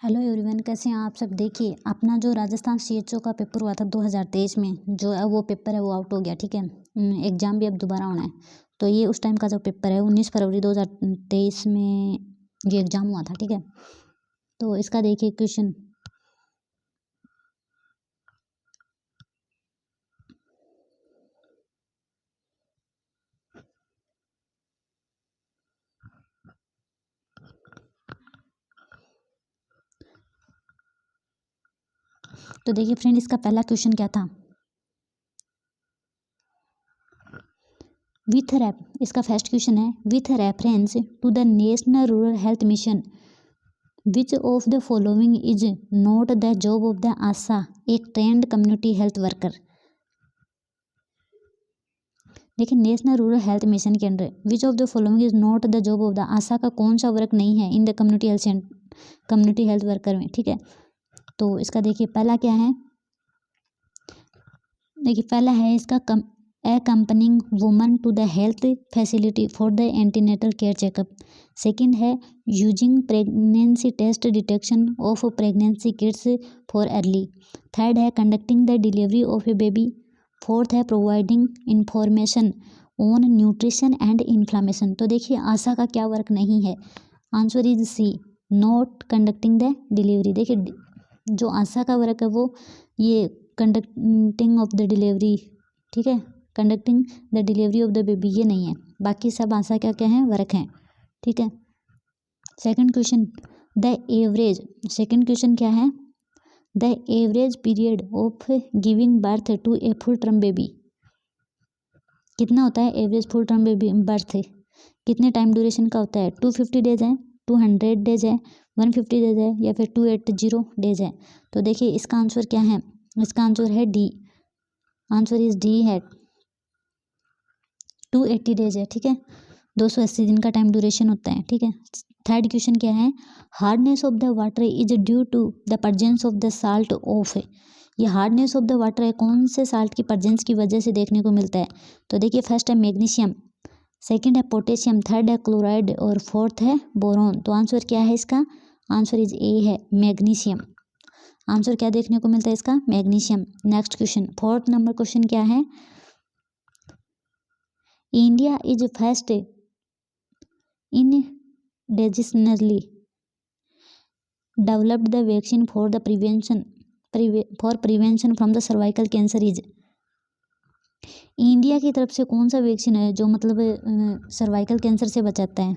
Hello everyone, कैसे हैं आप सब। देखिए, अपना जो राजस्थान सीएचओ का पेपर हुआ था 2023 में, जो है वो पेपर है वो आउट हो गया। ठीक है, एग्ज़ाम भी अब दोबारा होना है। तो ये उस टाइम का जो पेपर है 19 फरवरी 2023 में ये एग्ज़ाम हुआ था। ठीक है, तो इसका देखिए क्वेश्चन। तो देखिए फ्रेंड, इसका पहला क्वेश्चन क्या था। विथ रेफ इसका फर्स्ट क्वेश्चन है, with reference to the national rural health mission which of the following is not the job of the ASHA एक ट्रेंड कम्युनिटी हेल्थ वर्कर। देखिए, नेशनल रूरल हेल्थ मिशन के under which of the following is not the job of the ASHA का कौन सा work नहीं है in the community health worker में। ठीक है, तो इसका देखिए पहला क्या है। देखिए पहला है इसका accompanying woman to the health facility for the antenatal care checkup. Second है using pregnancy test detection of pregnancy kits for early. Third है conducting the delivery of a baby. Fourth है providing information on nutrition and inflammation. तो देखिए ASHA का क्या work नहीं है, answer is C, not conducting the delivery. देखिए जो आशा का वर्क है वो ये कंडक्टिंग ऑफ द डिलीवरी, ठीक है, conducting the delivery of the baby ये नहीं है, बाकी सब आशा क्या क्या हैं, वर्क हैं। ठीक है, second question, the average, second question क्या है, the average period of giving birth to a full term baby कितना होता है। Average full term baby birth कितने टाइम ड्यूरेशन का होता है। 250 डेज है, 200 डेज है, 150 डेज है या फिर 280 डेज है। तो देखिए इसका आंसर क्या है, इसका आंसर है डी, आंसर इज डी है, 280 डेज है। ठीक है, 280 दिन का टाइम ड्यूरेशन होता है। ठीक है, थर्ड क्वेश्चन क्या है, hardness of the water is due to the presence of the salt of. ये हार्डनेस ऑफ द वाटर है कौन से साल्ट की प्रेजेंस की वजह से देखने को मिलता है। तो देखिए फर्स्ट है मैग्नीशियम, सेकंड है पोटेशियम, थर्ड है क्लोराइड और फोर्थ है बोरोन। तो आंसर क्या है इसका, आंसर इज ए है, मैग्नीशियम। आंसर क्या देखने को मिलता है इसका, magnesium. Next question, fourth number question क्या है, India is first indigenously developed the vaccine for the prevention from the cervical cancer is. India की तरफ से कौन सा वैक्सीन है जो मतलब सर्वाइकल कैंसर से बचाता है।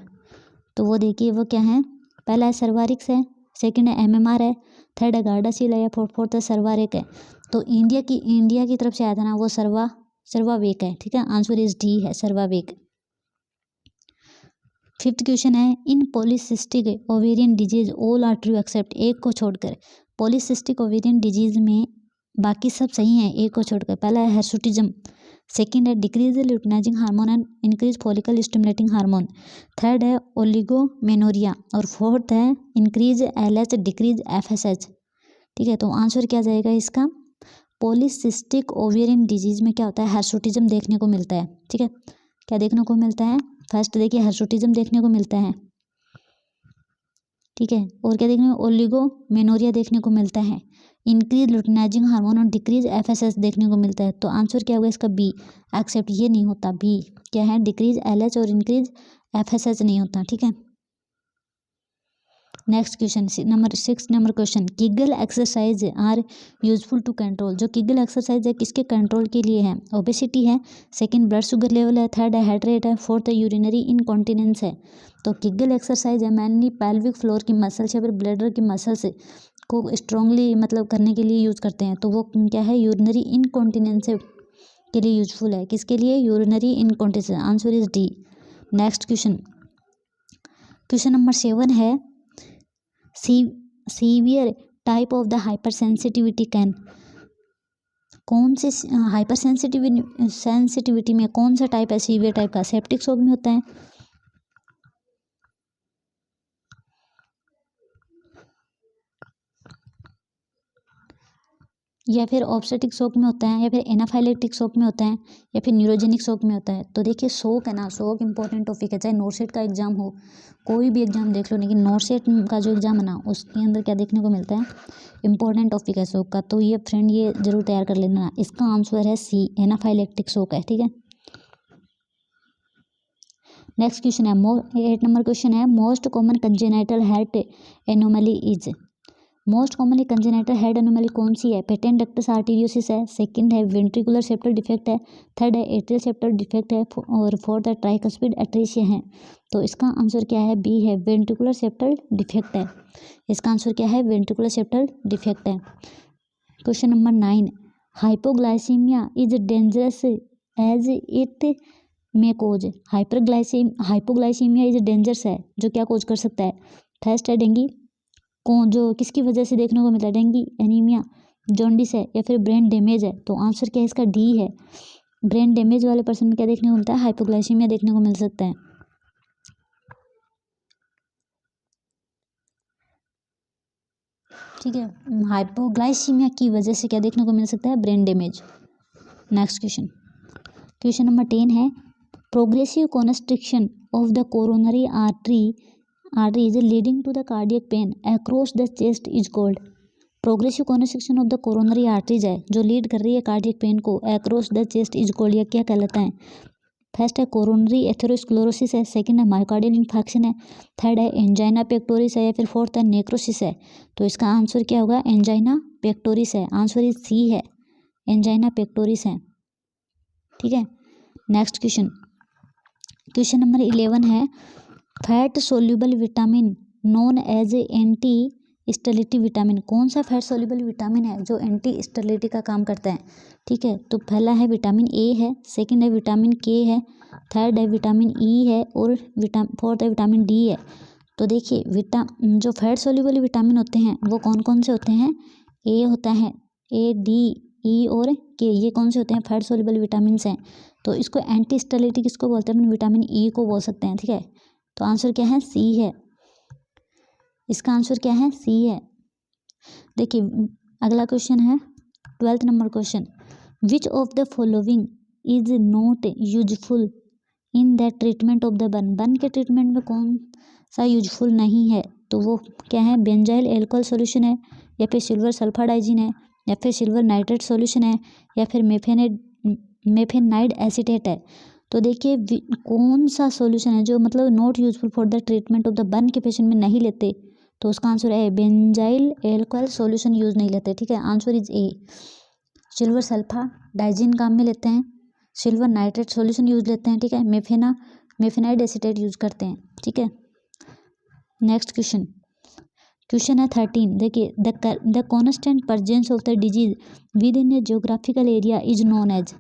तो वो देखिए वो क्या है, पहला है सर्वारिक्स है, सेकंड है एमएमआर है, थर्ड है गार्डासिल है या फोर्थ है सर्वारिक है। तो इंडिया की तरफ से आया था ना वो सर्वावेक है। ठीक है, आंसर इज डी है, सर्वावेक। फिफ्थ क्वेश्चन है, in polycystic ovarian disease all are true except, एक को छोड़कर। पॉलीसिस्टिक ओवेरियन डिजीज में बाकी सब सही हैं एक को छोड़कर। पहला है हिर्सुटिज्म, सेकंड है decrease luteinizing hormone and increase follicle stimulating hormone, third है ओलिगोमेनोरिया और फोर्थ है इंक्रीज एलएच डिक्रीज एफएसएच। ठीक है, तो आंसर क्या जाएगा इसका, पॉलीसिस्टिक ओवेरियन डिजीज में क्या होता है, हिर्सुटिज्म देखने को मिलता है। ठीक है, क्या देखने को मिलता है, फर्स्ट देखिए हिर्सुटिज्म देखने को मिलता है। ठीक है, और क्या देखने को, ओलिगोमेनोरिया देखने को मिलता है, इंक्रीज लुटिनाइजिंग हार्मोन और डिक्रीज एफएसएच देखने को मिलता है। तो आंसर क्या होगा इसका, बी, एक्सेप्ट ये नहीं होता, बी क्या है, डिक्रीज एलएच और इंक्रीज एफएसएच नहीं होता। ठीक है, next question number 6 number question, Kegel exercise are useful to control. जो किगल एक्सरसाइज है किसके कंट्रोल के लिए है, ओबेसिटी है, सेकंड ब्लड शुगर लेवल है, थर्ड है हार्ट रेट है, फोर्थ है यूरिनरी इनकॉन्टिनेंस है। तो किगल एक्सरसाइज है मैनली पेल्विक फ्लोर की मसल्स या फिर ब्लैडर की मसल्स को स्ट्रांगली मतलब करने के लिए यूज करते हैं। तो वो क्या है, यूरिनरी इनकॉन्टिनेंस के लिए यूजफुल है, किसके लिए, urinary incontinence. Answer is D. Next question, question number 7 है, severe type of the hyper sensitivity can, कौन से हाइपर सेंसिटिविटी में कौन सा टाइप है सीवियर टाइप का, सेप्टिक शॉक में होता है, या फिर ऑब्स्टेट्रिक शॉक में होता है, या फिर एनाफाइलेक्टिक शॉक में होता है, या फिर न्यूरोजेनिक शॉक में होता है। तो देखिए शॉक है ना, शॉक इंपॉर्टेंट टॉपिक है, चाहे नोटसेट का एग्जाम हो, कोई भी एग्जाम देख लो, लेकिन नोटसेट का जो एग्जाम है ना उसके अंदर क्या देखने को मिलता है, इंपॉर्टेंट टॉपिक है शॉक का। तो ये फ्रेंड ये जरूर तैयार कर लेना। इसका आंसर है सी, एनाफाइलेक्टिक शॉक है, ठीक है। नेक्स्ट क्वेश्चन है 8 नंबर क्वेश्चन है, most common congenital heart anomaly is. Most commonly congenital head anomaly कौन सी है? पेटेंट डक्टस आर्टेरियोसिस है, सेकंड है वेंट्रिकुलर सेप्टल डिफेक्ट है, थर्ड है एट्रियल सेप्टल डिफेक्ट है, और फोर्थ है ट्राइकस्पिड एट्रेसिया है। तो इसका आंसर क्या है? बी है, वेंट्रिकुलर सेप्टल डिफेक्ट है। इसका आंसर क्या है? वेंट्रिकुलर सेप्टल डिफेक्ट है। Question number 9, hypoglycaemia is dangerous as it may cause. Hypoglycaemia is dangerous है, जो क्या कोज कर सकता है? फर्स्ट है डेंगी, कौन जो किसकी वजह से देखने को मिलता है? डेंगी, एनीमिया, जॉन्डिस है, या फिर ब्रेन डैमेज है। तो आंसर क्या है इसका? डी है, ब्रेन डैमेज वाले पर्सन में क्या देखने को मिलता है? हाइपोग्लाइसीमिया देखने को मिल सकता है, ठीक है। हाइपोग्लाइसीमिया की वजह से क्या देखने को मिल सकता है? Brain damage. Next question, question number 10 है, progressive constriction of the coronary arteries leading to the cardiac pain across the chest is called। Progressive constriction of the coronary arteries है जो लीड कर रही है कार्डियक पेन को, across the chest is called, यह क्या कहलाता है? फर्स्ट है कोरोनरी एथेरोस्क्लेरोसिस है, सेकंड है मायोकार्डियल इन्फेक्शन है, थर्ड है एंजाइना पेक्टोरिस है, या फिर फोर्थ है नेक्रोसिस है। तो इसका आंसर क्या होगा? एंजाइना पेक्टोरिस है। आंसर इज सी है, एंजाइना पेक्टोरिस है, ठीक है। नेक्स्ट क्वेश्चन, क्वेश्चन नंबर 11 है, fat soluble vitamin known as anti sterility vitamin. कौन सा फैट सोल्यूबल विटामिन है जो एंटी स्टेरिलिटी का काम करता है? ठीक है, तो पहला है विटामिन ए है, सेकंड है विटामिन के है, थर्ड है विटामिन ई है, और फोर्थ है विटामिन डी है। तो देखिए जो फैट सोल्यूबल विटामिन होते हैं वो कौन कौन से होते हैं? ए होता है, ए, डी, ई और के, ये कौन से होते हैं? फैट सोल्यूबल विटामिन हैं। तो इसको एंटी स्टेरिलिटी किसको बोलते हैं? विटामिन ई को बोल सकते हैं, ठीक है। तो आंसर क्या है? सी है, इसका आंसर क्या है? सी है। देखिए अगला क्वेश्चन है 12th number question, which of the following is not useful in the treatment of the burn के ट्रीटमेंट में कौन सा यूजफुल नहीं है? तो वो क्या है? बेंजाइल एल्कोहल सॉल्यूशन है, या फिर सिल्वर सल्फाडाइजिन है, या फिर सिल्वर नाइट्रेट सॉल्यूशन है, या फिर मेफेनाइड एसीटेट है। तो देखिए कौन सा सॉल्यूशन है जो मतलब not useful for the treatment of the burn के पेशेंट में नहीं लेते? तो उसका आंसर है बेंजाइल एल्कोहल सॉल्यूशन यूज नहीं लेते, ठीक है। आंसर इज ए, सिल्वर सल्फाडाइजिन काम में लेते हैं, सिल्वर नाइट्रेट सॉल्यूशन यूज लेते हैं, ठीक है। मेफेनाइड एसीटेट यूज करते हैं, ठीक है। नेक्स्ट क्वेश्चन है 13, देखिए the constant presence of the disease within a geographical area is known as.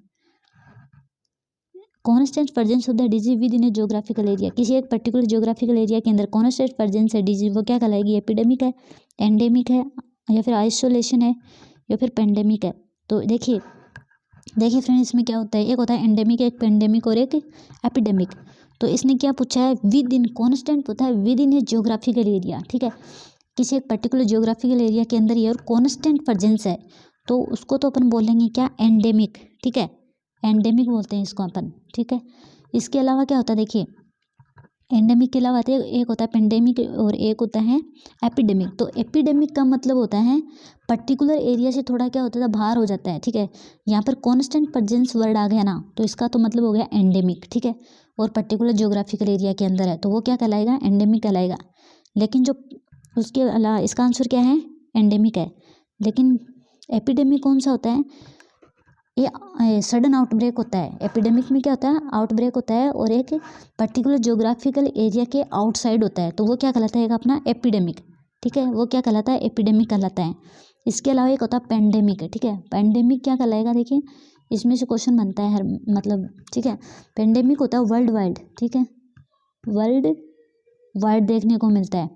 Constant presence of the disease within a geographical area, किसी एक पर्टिकुलर जियोग्राफिकल एरिया के अंदर कॉन्स्टेंट प्रेजेंस है disease, वो क्या कहलाएगी? एपिडेमिक है, endemic है, या फिर आइसोलेशन है, या फिर पेंडेमिक है। तो देखिए फ्रेंड्स इसमें क्या होता है? एक होता है एंडेमिक, एक पेंडेमिक और एक एपिडेमिक। तो इसने क्या पूछा है? विद इन, कॉन्स्टेंट पूछा है with in a geographical area, ठीक है। किसी एक पर्टिकुलर जियोग्राफिकल एरिया के अंदर ये और कॉन्स्टेंट प्रेजेंस है, तो उसको तो अपन बोलेंगे क्या? एंडेमिक, ठीक है, एंडेमिक बोलते हैं इसको अपन, ठीक है। इसके अलावा क्या होता है? देखिए एंडेमिक के अलावा एक होता है पेंडेमिक और एक होता है एपिडेमिक। तो एपिडेमिक का मतलब होता है पर्टिकुलर एरिया से थोड़ा क्या होता है? बाहर हो जाता है, ठीक है। यहाँ पर कॉन्स्टेंट प्रेजेंस वर्ड आ गया ना, तो इसका तो मतलब हो गया एंडेमिक, ठीक है। और पर्टिकुलर जियोग्राफिकल एरिया के अंदर है तो वो क्या कहलाएगा? एंडेमिक कहलाएगा। लेकिन जो उसके अलावा इसका आंसर क्या है? एंडेमिक है। लेकिन एपिडेमिक कौन सा होता है? ये सडन आउटब्रेक होता है। एपिडेमिक में क्या होता है? आउटब्रेक होता है और एक पर्टिकुलर जियोग्राफिकल एरिया के आउटसाइड होता है, तो वो क्या कहलाता है? एक अपना एपिडेमिक, ठीक है, वो क्या कहलाता है? एपिडेमिक कहलाता है। इसके अलावा एक होता है पेंडेमिक, ठीक है। पेंडेमिक क्या कहलाएगा? देखिए इसमें से क्वेश्चन बनता है हर मतलब, ठीक है। पेंडेमिक होता है वर्ल्ड वाइड, ठीक है, वर्ल्ड वाइड देखने को मिलता है।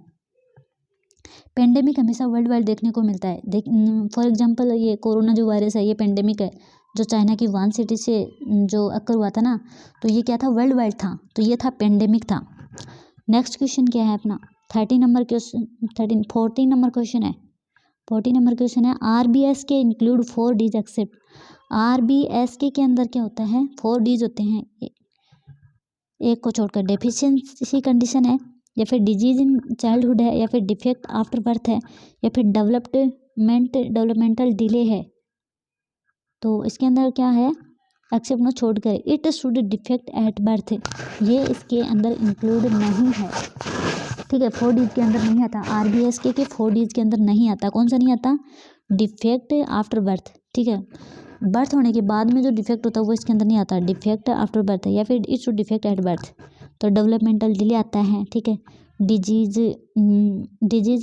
पेंडेमिक हमेशा वर्ल्ड वाइड देखने को मिलता है। फॉर एग्जांपल ये कोरोना जो वायरस है ये पेंडेमिक है, जो चाइना की वुहान सिटी से जो अक्कर हुआ था ना, तो ये क्या था? वर्ल्ड वाइड था, तो ये था पेंडेमिक था। नेक्स्ट क्वेश्चन क्या है अपना 14 नंबर क्वेश्चन है 40 नंबर क्वेश्चन है RBS के इंक्लूड 4 Ds एक्सेप्ट। RBS के अंदर क्या होता है, 4 Ds होते हैं, एक को छोड़कर। डेफिशिएंसी कंडीशन है, या फिर डिजीज इन चाइल्डहुड है, या फिर डिफेक्ट आफ्टर बर्थ है, या फिर डेवलपमेंटल डिले है। तो इसके अंदर क्या है, एक्सेप्ट नो छोड़कर। It should defect at birth, ये इसके अंदर इंक्लूड नहीं है, ठीक है, 4 Ds के अंदर नहीं आता। RBS के 4 Ds के अंदर नहीं आता। कौन सा नहीं आता, डिफेक्ट आफ्टर बर्थ, ठीक है, बर्थ होने के बाद में जो डिफेक्ट होता है वो इसके अंदर नहीं आता, डिफेक्ट आफ्टर बर्थ है, या फिर it should defect at birth. तो डेवलपमेंटल डिले आता है, ठीक है, डिजीज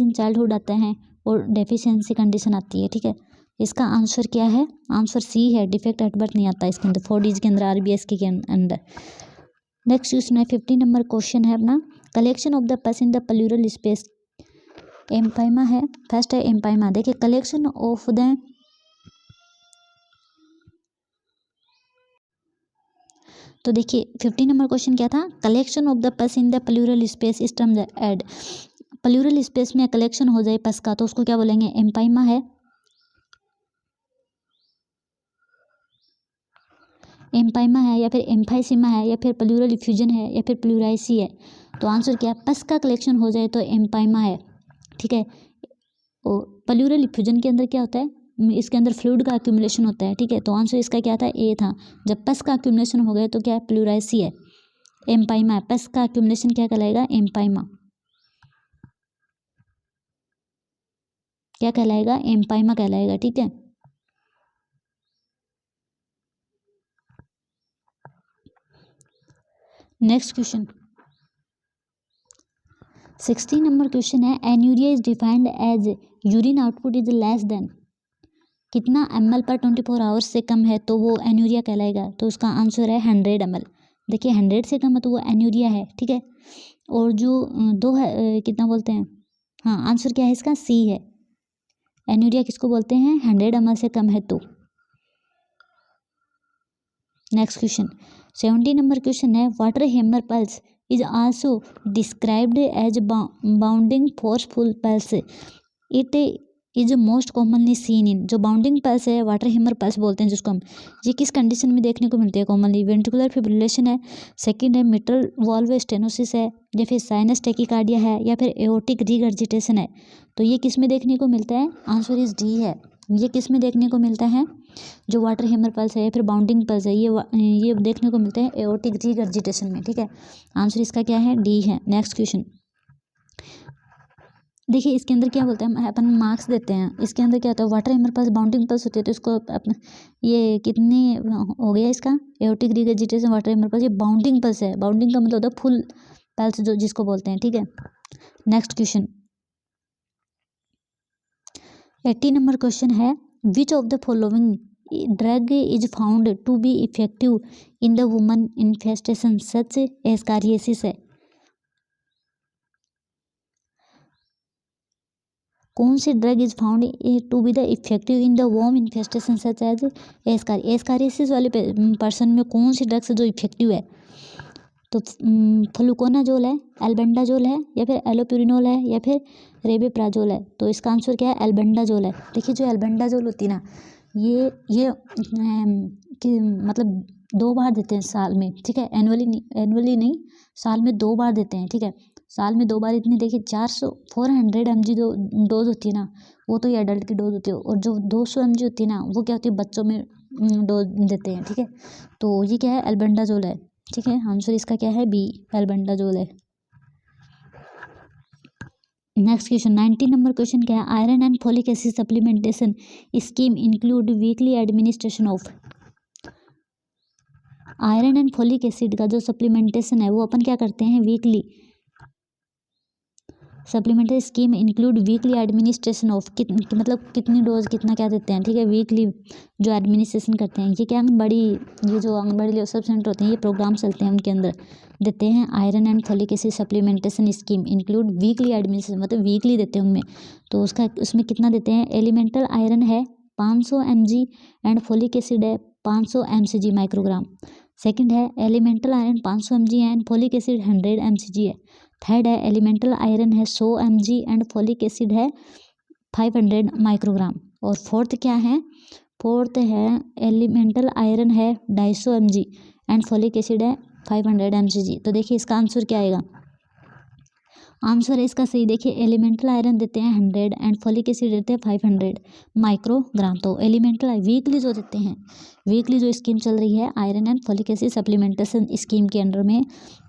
इन चाइल्डहुड आता है, और डेफिशिएंसी कंडीशन आती है, ठीक है। इसका आंसर क्या है, आंसर सी है, डिफेक्ट एट बर्थ नहीं आता इसके अंदर, 4 Ds के अंदर, RBS के अंदर। नेक्स्ट क्वेश्चन है 50 नंबर क्वेश्चन है अपना, कलेक्शन ऑफ द पस in the plural space. Empyema है, फर्स्ट है एम्पाइमा। देखिए कलेक्शन ऑफ द, तो देखिए 50 नंबर क्वेश्चन क्या था, कलेक्शन ऑफ द पस इन द प्लूरल स्पेस इस टर्म एड। प्लूरल स्पेस में कलेक्शन हो जाए पस का तो उसको क्या बोलेंगे, एम्पाइमा है, एम्पाइमा है, या फिर एम्फाइसीमा है, या फिर प्लूरल इफ्यूजन है, या फिर प्लूराइसी है। तो आंसर क्या है, पस का कलेक्शन हो जाए तो एम्पाइमा है, ठीक है। और प्लूरल इफ्यूजन के अंदर क्या होता है, इसके अंदर फ्लूइड का अक्यूमुलेशन होता है, ठीक है। तो आंसर इसका क्या था, ए था। जब पस का अक्यूमुलेशन हो गया तो क्या है, प्लूराइसी है, एम्पाइमा है। पस का अक्यूमुलेशन क्या कहलाएगा, एम्पाइमा, क्या कहलाएगा, एम्पाइमा कहलाएगा, ठीक है। नेक्स्ट क्वेश्चन 16 नंबर क्वेश्चन है, anuria is defined as urine output is less than, कितना ml पर 24 आवर्स से कम है तो वो एन्यूरिया कहलाएगा। तो उसका आंसर है 100 ml। देखिए 100 से कम है तो वो एन्यूरिया है, ठीक है। और जो दो है कितना बोलते हैं, हाँ आंसर क्या है इसका, सी है, एन्यूरिया किसको बोलते हैं, 100 ml से कम है तो। नेक्स्ट क्वेश्चन 70 नंबर क्वेश्चन है, water hammer pulse is also described as bounding forceful pulse, it is most commonly seen in. जो बाउंडिंग पल्स है, वाटर हैमर पल्स बोलते हैं जिसको हम, ये किस कंडीशन में देखने को मिलती है कॉमनली, वेंट्रिकुलर फिब्रिलेशन है, सेकंड है मिट्रल वाल्व स्टेनोसिस है, या फिर साइनस टेकिकार्डिया है, या फिर एओर्टिक रिगर्जिटेशन है। तो ये किस में देखने को मिलता है, आंसर इज डी है। ये किस में देखने को मिलता है, जो वाटर हैमर पल्स है या फिर बाउंडिंग पल्स है, ये देखने को मिलते हैं एओर्टिक रिगर्जिटेशन में, ठीक है। आंसर इसका क्या है, डी है। नेक्स्ट क्वेश्चन देखिए इसके अंदर क्या बोलते हैं, अपन मार्क्स देते हैं, इसके अंदर क्या होता है, water hammer pulse bounding pulse होती है, तो इसको अपना ये कितनी हो गया इसका, aortic regurgitation water hammer pulse, ये बाउंडिंग पल्स है, बाउंडिंग का मतलब होता है फुल पल्स जो जिसको बोलते हैं, ठीक है। नेक्स्ट क्वेश्चन 80 नंबर क्वेश्चन है, which of the following drug is found to be effective in the woman infestation such ascariasis है। कौन सी drug is found to be the effective in the worm infestation such as ascariasis वाले person में कौन सी drugs जो effective है, तो fluconazole है, एल्बेंडाजोल है, या फिर एलोप्यूरिनोल है, या फिर रेबेप्राजोल है। तो इसका आंसर क्या है, एल्बेंडाजोल है। देखिए जो एल्बेंडाजोल होती है ना, ये मतलब 2 बार देते हैं साल में, ठीक है, एनुअली नहीं, साल में 2 बार देते हैं, ठीक है। साल में 2 बार इतनी, देखिए 400 mg जो डोज होती है ना, वो तो ये एडल्ट की डोज होती है, और जो 200 mg होती है ना, वो क्या होती है, बच्चों में डोज देते हैं, ठीक है। तो ये क्या है, एल्बेंडाजोल है, ठीक है। आंसर इसका क्या है, बी, एल्बेंडाजोल है। नेक्स्ट क्वेश्चन 90 नंबर क्वेश्चन क्या है, iron and folic acid supplementation scheme include weekly administration of. Iron and folic acid का जो सप्लीमेंटेशन है वो अपन क्या करते हैं, weekly. Supplementary scheme include weekly administration of, मतलब कितनी डोज कितना क्या देते हैं, ठीक है, वीकली जो एडमिनिस्ट्रेशन करते हैं। ये क्या आंगनबाड़ी, ये जो आंगनबाड़ी सब सेंटर होते हैं, ये प्रोग्राम चलते हैं, उनके अंदर देते हैं iron and folic acid supplementation scheme include weekly administration, मतलब वीकली देते हैं उनमें। तो उसमें कितना देते हैं, एलिमेंटल आयरन है 500 mg एंड फोलिक एसिड है 500 mcg माइक्रोग्राम। सेकंड है elemental iron 500 mg and folic acid 100 mcg है। थर्ड है एलिमेंटल आयरन है 100 mg एंड फोलिक एसिड है 500 माइक्रोग्राम। और फोर्थ क्या है, फोर्थ है एलिमेंटल आयरन है 250 mg एंड फोलिक एसिड है 500 mg। तो देखिए इसका आंसर क्या आएगा, आंसर है इसका सही। देखिए एलिमेंटल आयरन देते हैं 100 एंड फोलिक एसिड देते हैं 500 माइक्रोग्राम। तो एलिमेंटल वीकली जो देते हैं, वीकली जो स्कीम चल रही है iron and folic acid supplementation scheme के अंडर में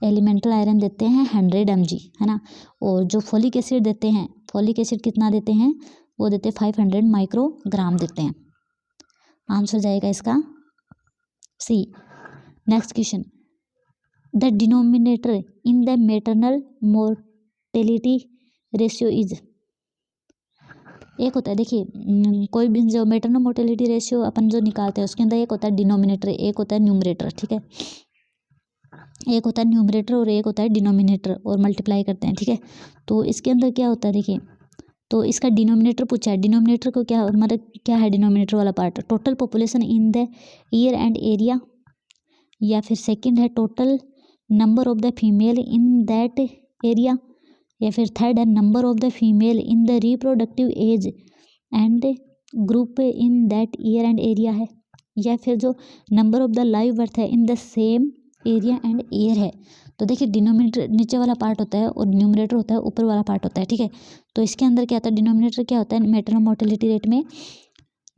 एलिमेंटल आयरन देते हैं 100 mg, है ना। और जो फोलिक एसिड देते हैं, फोलिक एसिड कितना देते हैं, वो देते हैं 500 माइक्रोग्राम देते हैं। आंसर जाएगा इसका C. Next question, the denominator in the maternal mortality ratio is. एक होता है देखिए कोई भी जो मैटरनल मोर्टेलिटी रेशियो अपन जो निकालते हैं उसके अंदर एक होता है डिनोमिनेटर, एक होता है न्यूमरेटर, ठीक है। एक होता है न्यूमरेटर और एक होता है डिनोमिनेटर, और मल्टीप्लाई करते हैं, ठीक है। तो इसके अंदर क्या होता है देखिए, तो इसका डिनोमिनेटर पूछा है, डिनोमिनेटर को क्या मतलब क्या है डिनोमिनेटर वाला part, total population in the year and area, या फिर सेकंड है total number of the female in that area, या फिर थर्ड है number of the female in the reproductive age and group in that year and area है, या फिर जो number of the live birth है in the same area and year है। तो देखिए डिनोमिनेटर नीचे वाला पार्ट होता है और न्यूमरेटर होता है ऊपर वाला पार्ट होता है, ठीक है। तो इसके अंदर क्या होता है, डिनोमिनेटर क्या होता है, मैटरनल मोर्टेलिटी रेट में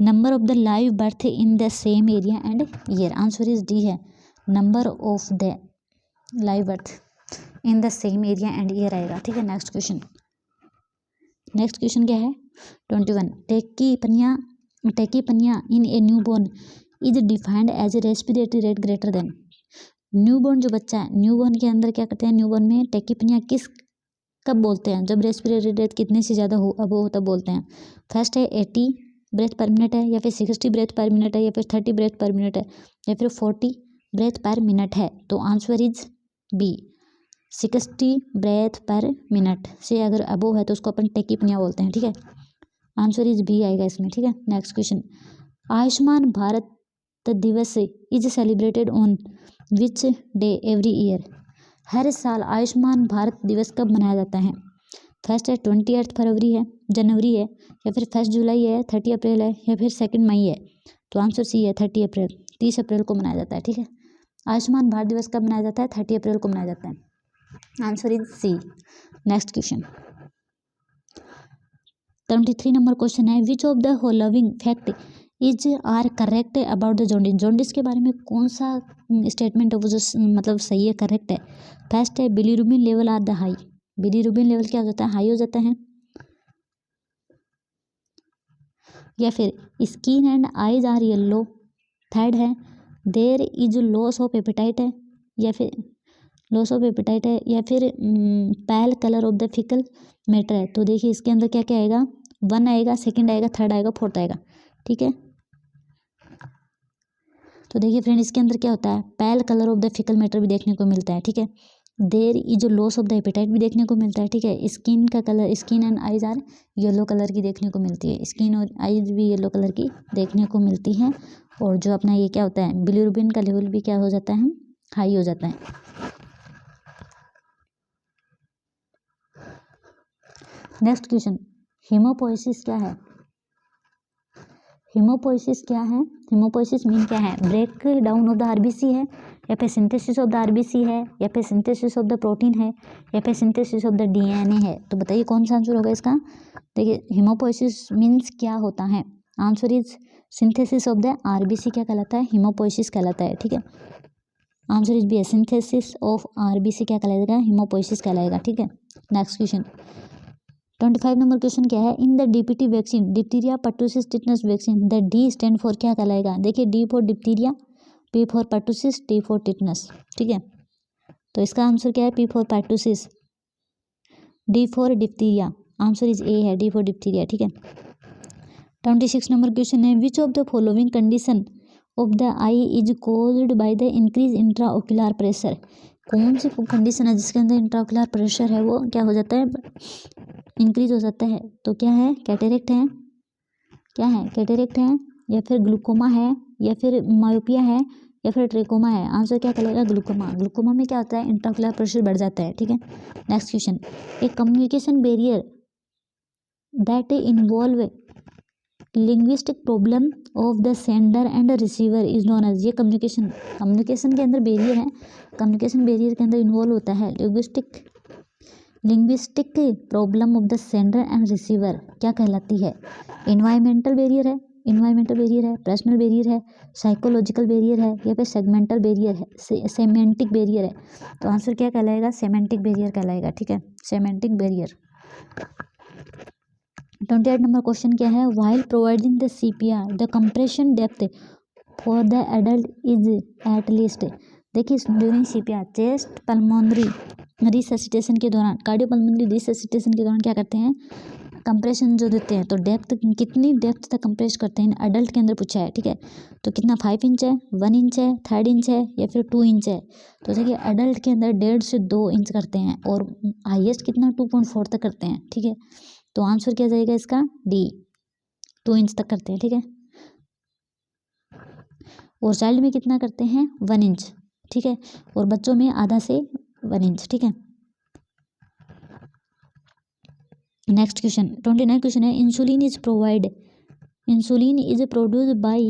number of the live birth in the same area and year. Answer is D है, number of the live birth in the same area and year आएगा, ठीक है। नेक्स्ट क्वेश्चन, नेक्स्ट क्वेश्चन क्या है 21, tachypnea in a newborn is defined as a respiratory rate greater than. Newborn जो बच्चा है, newborn के अंदर क्या करते हैं, न्यूबॉर्न में टेकीपनिया किस कब बोलते हैं, जब रेस्पिरेटरी रेट कितने से ज़्यादा हो अब वो तब बोलते हैं। फर्स्ट है 80 ब्रेथ पर मिनट है, या फिर 60 ब्रेथ पर मिनट है, या फिर 30 ब्रेथ पर मिनट है, या फिर 40 ब्रेथ पर मिनट है। तो answer is B, 60 breath per minute से अगर अबो है तो उसको अपन टेकीपनिया बोलते हैं, ठीक है। आंसर इज बी आएगा इसमें, ठीक है। Next question, Ayushman Bharat Diwas is celebrated on which day every year. हर साल आयुष्मान भारत दिवस कब मनाया जाता है। फर्स्ट है 28 फरवरी है, जनवरी है, या फिर 1 जुलाई है, 30 अप्रैल है, या फिर 2 मई है। तो आंसर सी है 30 अप्रैल, 30 अप्रैल को मनाया जाता है, ठीक है। आयुष्मान भारत दिवस कब मनाया जाता है, 30 अप्रैल को मनाया जाता है। Answer is C. Next question 23 number question है, which of the following fact is are correct about the jaundice. Jaundice के बारे में कौन सा स्टेटमेंट है वो जो मतलब सही है, करेक्ट है। फर्स्ट है bilirubin level are the high, bilirubin level क्या हो जाता है, हाई हो जाता है। या फिर skin and eyes are yellow. Third है there is loss of appetite है, या फिर लॉस ऑफ एपेटाइट है, या फिर pale colour of the fecal matter है। तो देखिए इसके अंदर क्या क्या आएगा, 1 आएगा, सेकंड आएगा, थर्ड आएगा, फोर्थ आएगा, ठीक है। तो देखिए फ्रेंड इसके अंदर क्या होता है, pale colour of the fecal matter भी देखने को मिलता है, ठीक है। There is loss of the appetite भी देखने को मिलता है, ठीक है। स्किन का colour, skin and eyes are yellow colour की देखने को मिलती है, स्किन और आईज भी येलो कलर की देखने को मिलती है। और जो अपना ये क्या होता है, बिलीरुबिन का लेवल भी क्या हो जाता है, हाई हो जाता है। नेक्स्ट क्वेश्चन, हीमोपोइसिस क्या है। हीमोपोइसिस क्या है, हीमोपोइसिस मीन क्या है, break down of the RBC है, या फिर सिंथेसिस ऑफ द आरबीसी है, या फिर सिंथेसिस ऑफ द प्रोटीन है, या फिर सिंथेसिस ऑफ द डीएनए है। तो बताइए कौन सा आंसर होगा इसका। देखिए हीमोपोइसिस मीन्स क्या होता है, answer is synthesis of the RBC क्या कहलाता है, हीमोपोइसिस कहलाता है, ठीक है। Answer is B, synthesis of RBC क्या कहलाएगा, हीमोपोइसिस कहलाएगा, ठीक है। नेक्स्ट क्वेश्चन 25 नंबर क्वेश्चन क्या है, in the DPT vaccine diphtheria pertussis tetanus vaccine the D stand for क्या कहलाएगा। देखिए D for diphtheria, P for pertussis, T for tetanus, ठीक है। तो इसका आंसर क्या है, P for pertussis, D for diphtheria. Answer is a है, डी फॉर डिप्टीरिया, ठीक है। 26 नंबर क्वेश्चन है, which of the following condition of the I is caused by the increase इंट्राओक्युलर pressure. कौन सी कंडीशन है जिसके अंदर इंट्राओक्युलर प्रेशर है वो क्या हो जाता है, इंक्रीज हो जाता है। तो क्या है, कैटेरेक्ट है, क्या है, कैटेरेक्ट है, या फिर ग्लूकोमा है, या फिर मायोपिया है, या फिर ट्रेकोमा है। आंसर क्या कहलाएगा, ग्लूकोमा। ग्लूकोमा में क्या होता है, इंट्राओक्युलर प्रेशर बढ़ जाता है, ठीक है। नेक्स्ट क्वेश्चन, एक communication barrier that involve linguistic problem of the sender and receiver is known as, ये कम्युनिकेशन के अंदर बैरियर है, कम्युनिकेशन बैरियर के अंदर इन्वॉल्व होता है linguistic problem of the sender and receiver क्या कहलाती है? इन्वायरमेंटल बैरियर है, पर्सनल बैरियर है, साइकोलॉजिकल बैरियर है, या फिर सेगमेंटल बैरियर है, सेमेंटिक बैरियर है। तो आंसर क्या कहलाएगा? सेमेंटिक बैरियर कहलाएगा। ठीक है, सेमेंटिक बैरियर। 28 नंबर क्वेश्चन क्या है? While providing the CPR the compression depth for the adult is at least. देखिए during CPR chest pulmonary resuscitation के दौरान, कार्डियोपल्मोनरी रिससिटेशन के दौरान क्या करते हैं? कंप्रेशन जो देते हैं, तो डेप्थ कितनी डेप्थ तक कंप्रेस करते हैं? अडल्ट के अंदर पूछा है। ठीक है, तो कितना 5 इंच है, 1 इंच है, 3 इंच है, या फिर 2 इंच है? तो देखिए अडल्ट के अंदर 1.5 से 2 इंच करते हैं, और हाईएस्ट कितना 2.4 तक करते हैं। ठीक है, तो आंसर क्या जाएगा इसका? डी, 2 इंच तक करते हैं। ठीक है, और चाइल्ड में कितना करते हैं? 1 इंच। ठीक है, और बच्चों में आधा से 1 इंच। ठीक है, नेक्स्ट क्वेश्चन 29 क्वेश्चन है, insulin is produce by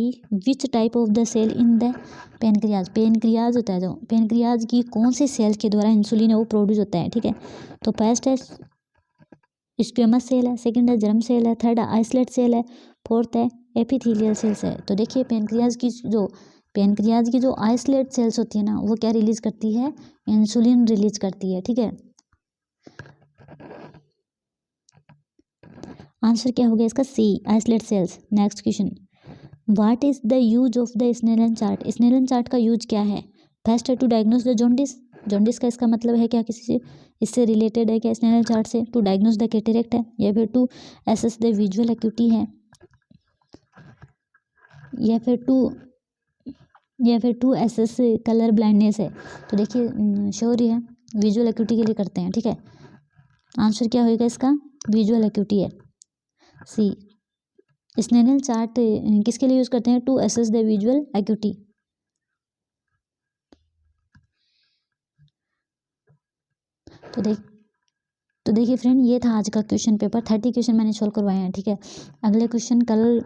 which type of the cell in the pancreas. Pancreas होता है जो, पेनक्रियाज की कौन से सेल के द्वारा इंसुलिन है वो प्रोड्यूस होता है। ठीक है, तो फर्स्ट है स्क्वेमस सेल है, सेकंड है जर्म सेल है, थर्ड है आइसोलेट सेल है, फोर्थ है एपिथेलियल सेल्स है। तो देखिए पेनक्रियाज की जो आइसोलेट सेल्स होती है ना, वो क्या रिलीज करती है? इंसुलिन रिलीज करती है। ठीक है, आंसर क्या हो गया इसका? C, isolate cells. Next question, what is the use of the Snellen chart. Snellen chart का यूज क्या है? फर्स्ट है टू डायग्नोस द जॉन्डिस का इसका मतलब है क्या? किसी से इससे रिलेटेड है क्या? स्नेलन चार्ट से टू डायग्नोस द कैटरेक्ट है, या फिर to assess the visual acuity है, या फिर टू एसेस कलर ब्लाइंडनेस है। तो देखिए श्योर है विजुअल एक्यूटी के लिए करते हैं। ठीक है, आंसर क्या होगा इसका? विजुअल एक्यूटी है, सी। स्नेलन चार्ट किसके लिए यूज करते हैं? To assess the visual acuity. तो देखिए फ्रेंड, ये था आज का क्वेश्चन पेपर। 30 क्वेश्चन मैंने सॉल्व करवाए हैं। ठीक है, अगले क्वेश्चन कल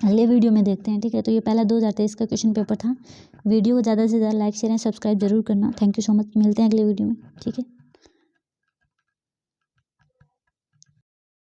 अगले वीडियो में देखते हैं। ठीक है, तो ये पहला 2023 का क्वेश्चन पेपर था। वीडियो को ज़्यादा से ज़्यादा लाइक शेयर एंड सब्सक्राइब जरूर करना। थैंक यू सो मच, मिलते हैं अगले वीडियो में। ठीक है।